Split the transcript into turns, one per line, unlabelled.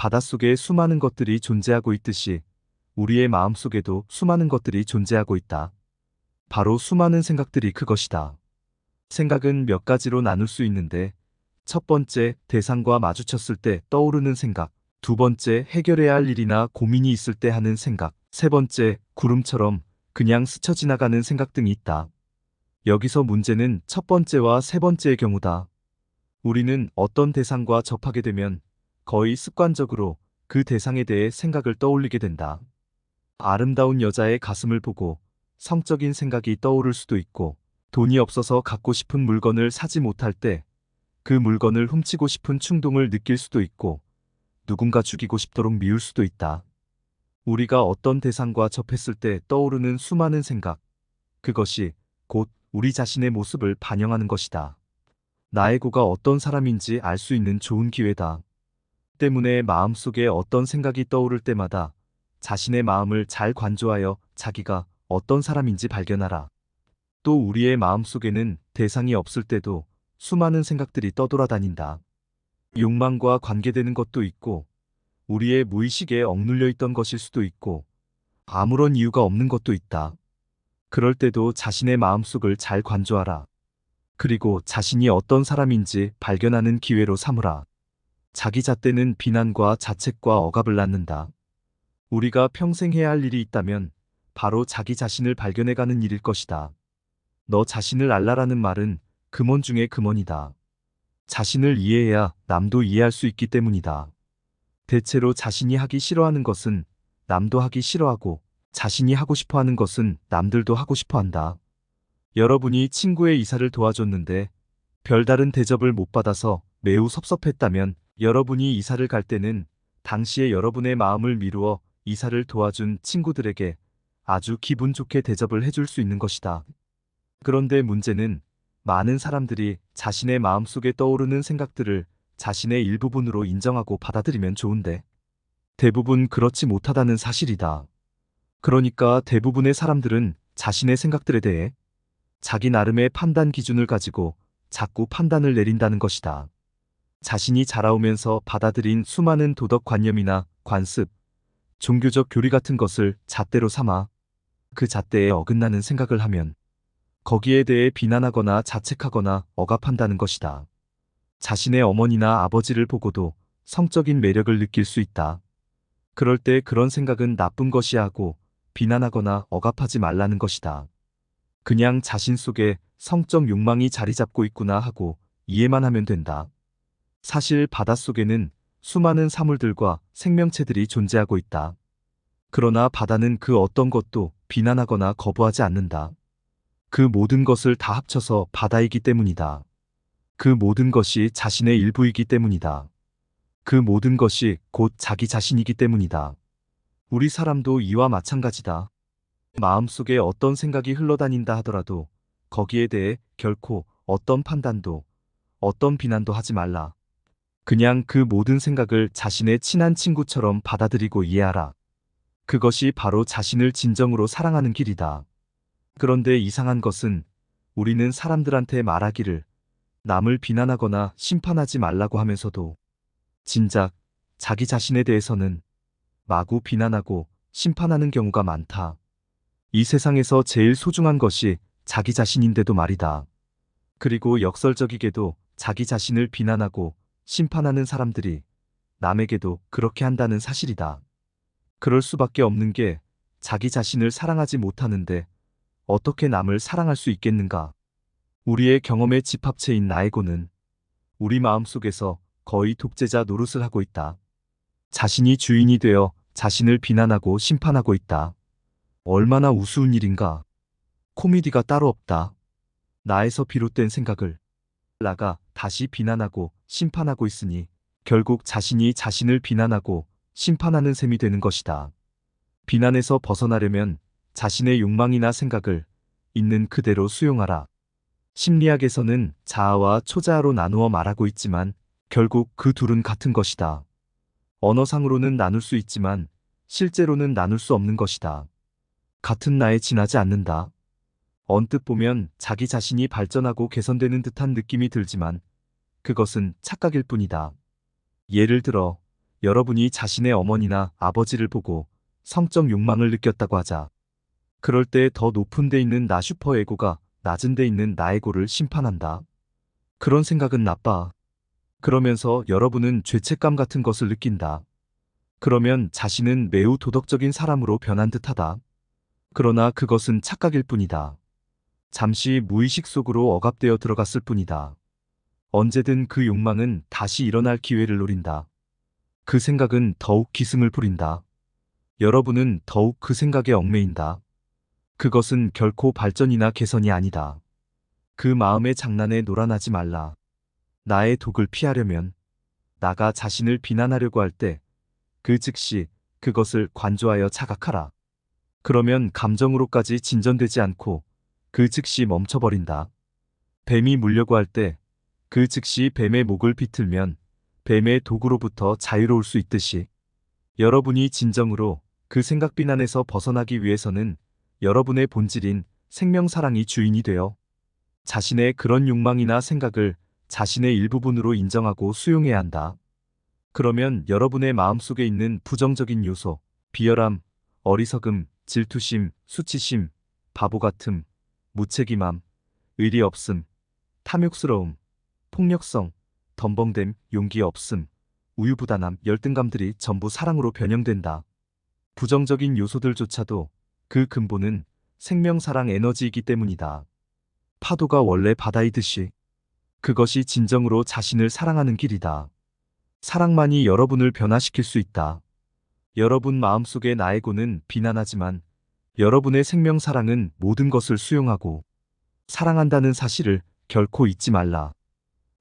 바닷속에 수많은 것들이 존재하고 있듯이 우리의 마음속에도 수많은 것들이 존재하고 있다. 바로 수많은 생각들이 그것이다. 생각은 몇 가지로 나눌 수 있는데, 첫 번째, 대상과 마주쳤을 때 떠오르는 생각. 두 번째, 해결해야 할 일이나 고민이 있을 때 하는 생각. 세 번째, 구름처럼 그냥 스쳐 지나가는 생각 등이 있다. 여기서 문제는 첫 번째와 세 번째의 경우다. 우리는 어떤 대상과 접하게 되면 거의 습관적으로 그 대상에 대해 생각을 떠올리게 된다. 아름다운 여자의 가슴을 보고 성적인 생각이 떠오를 수도 있고, 돈이 없어서 갖고 싶은 물건을 사지 못할 때 그 물건을 훔치고 싶은 충동을 느낄 수도 있고, 누군가 죽이고 싶도록 미울 수도 있다. 우리가 어떤 대상과 접했을 때 떠오르는 수많은 생각, 그것이 곧 우리 자신의 모습을 반영하는 것이다. 나의 고가 어떤 사람인지 알 수 있는 좋은 기회다. 때문에 마음속에 어떤 생각이 떠오를 때마다 자신의 마음을 잘 관조하여 자기가 어떤 사람인지 발견하라. 또 우리의 마음속에는 대상이 없을 때도 수많은 생각들이 떠돌아다닌다. 욕망과 관계되는 것도 있고, 우리의 무의식에 억눌려 있던 것일 수도 있고, 아무런 이유가 없는 것도 있다. 그럴 때도 자신의 마음속을 잘 관조하라. 그리고 자신이 어떤 사람인지 발견하는 기회로 삼으라. 자기 잣대는 비난과 자책과 억압을 낳는다. 우리가 평생 해야 할 일이 있다면 바로 자기 자신을 발견해가는 일일 것이다. 너 자신을 알라라는 말은 금원 중의 금원이다. 자신을 이해해야 남도 이해할 수 있기 때문이다. 대체로 자신이 하기 싫어하는 것은 남도 하기 싫어하고, 자신이 하고 싶어 하는 것은 남들도 하고 싶어 한다. 여러분이 친구의 이사를 도와줬는데 별다른 대접을 못 받아서 매우 섭섭했다면, 여러분이 이사를 갈 때는 당시에 여러분의 마음을 미루어 이사를 도와준 친구들에게 아주 기분 좋게 대접을 해줄 수 있는 것이다. 그런데 문제는 많은 사람들이 자신의 마음속에 떠오르는 생각들을 자신의 일부분으로 인정하고 받아들이면 좋은데, 대부분 그렇지 못하다는 사실이다. 그러니까 대부분의 사람들은 자신의 생각들에 대해 자기 나름의 판단 기준을 가지고 자꾸 판단을 내린다는 것이다. 자신이 자라오면서 받아들인 수많은 도덕관념이나 관습, 종교적 교리 같은 것을 잣대로 삼아 그 잣대에 어긋나는 생각을 하면 거기에 대해 비난하거나 자책하거나 억압한다는 것이다. 자신의 어머니나 아버지를 보고도 성적인 매력을 느낄 수 있다. 그럴 때 그런 생각은 나쁜 것이야 하고 비난하거나 억압하지 말라는 것이다. 그냥 자신 속에 성적 욕망이 자리 잡고 있구나 하고 이해만 하면 된다. 사실 바닷속에는 수많은 사물들과 생명체들이 존재하고 있다. 그러나 바다는 그 어떤 것도 비난하거나 거부하지 않는다. 그 모든 것을 다 합쳐서 바다이기 때문이다. 그 모든 것이 자신의 일부이기 때문이다. 그 모든 것이 곧 자기 자신이기 때문이다. 우리 사람도 이와 마찬가지다. 마음속에 어떤 생각이 흘러다닌다 하더라도 거기에 대해 결코 어떤 판단도, 어떤 비난도 하지 말라. 그냥 그 모든 생각을 자신의 친한 친구처럼 받아들이고 이해하라. 그것이 바로 자신을 진정으로 사랑하는 길이다. 그런데 이상한 것은 우리는 사람들한테 말하기를 남을 비난하거나 심판하지 말라고 하면서도 진작 자기 자신에 대해서는 마구 비난하고 심판하는 경우가 많다. 이 세상에서 제일 소중한 것이 자기 자신인데도 말이다. 그리고 역설적이게도 자기 자신을 비난하고 심판하는 사람들이 남에게도 그렇게 한다는 사실이다. 그럴 수밖에 없는 게 자기 자신을 사랑하지 못하는데 어떻게 남을 사랑할 수 있겠는가? 우리의 경험의 집합체인 나에고는 우리 마음속에서 거의 독재자 노릇을 하고 있다. 자신이 주인이 되어 자신을 비난하고 심판하고 있다. 얼마나 우스운 일인가? 코미디가 따로 없다. 나에서 비롯된 생각을 나가 다시 비난하고 심판하고 있으니 결국 자신이 자신을 비난하고 심판하는 셈이 되는 것이다. 비난에서 벗어나려면 자신의 욕망이나 생각을 있는 그대로 수용하라. 심리학에서는 자아와 초자아로 나누어 말하고 있지만 결국 그 둘은 같은 것이다. 언어상으로는 나눌 수 있지만 실제로는 나눌 수 없는 것이다. 같은 나에 지나지 않는다. 언뜻 보면 자기 자신이 발전하고 개선되는 듯한 느낌이 들지만 그것은 착각일 뿐이다. 예를 들어 여러분이 자신의 어머니나 아버지를 보고 성적 욕망을 느꼈다고 하자. 그럴 때 더 높은 데 있는 나 슈퍼에고가 낮은 데 있는 나에고를 심판한다. 그런 생각은 나빠. 그러면서 여러분은 죄책감 같은 것을 느낀다. 그러면 자신은 매우 도덕적인 사람으로 변한 듯하다. 그러나 그것은 착각일 뿐이다. 잠시 무의식 속으로 억압되어 들어갔을 뿐이다. 언제든 그 욕망은 다시 일어날 기회를 노린다. 그 생각은 더욱 기승을 부린다. 여러분은 더욱 그 생각에 얽매인다. 그것은 결코 발전이나 개선이 아니다. 그 마음의 장난에 놀아나지 말라. 나의 독을 피하려면 나가 자신을 비난하려고 할 때 그 즉시 그것을 관조하여 자각하라. 그러면 감정으로까지 진전되지 않고 그 즉시 멈춰버린다. 뱀이 물려고 할 때 그 즉시 뱀의 목을 비틀면 뱀의 독으로부터 자유로울 수 있듯이 여러분이 진정으로 그 생각 비난에서 벗어나기 위해서는 여러분의 본질인 생명사랑이 주인이 되어 자신의 그런 욕망이나 생각을 자신의 일부분으로 인정하고 수용해야 한다. 그러면 여러분의 마음속에 있는 부정적인 요소, 비열함, 어리석음, 질투심, 수치심, 바보같음, 무책임함, 의리 없음, 탐욕스러움, 폭력성, 덤벙됨, 용기 없음, 우유부단함, 열등감들이 전부 사랑으로 변형된다. 부정적인 요소들조차도 그 근본은 생명사랑 에너지이기 때문이다. 파도가 원래 바다이듯이 그것이 진정으로 자신을 사랑하는 길이다. 사랑만이 여러분을 변화시킬 수 있다. 여러분 마음속의 나에고는 비난하지만 여러분의 생명사랑은 모든 것을 수용하고 사랑한다는 사실을 결코 잊지 말라.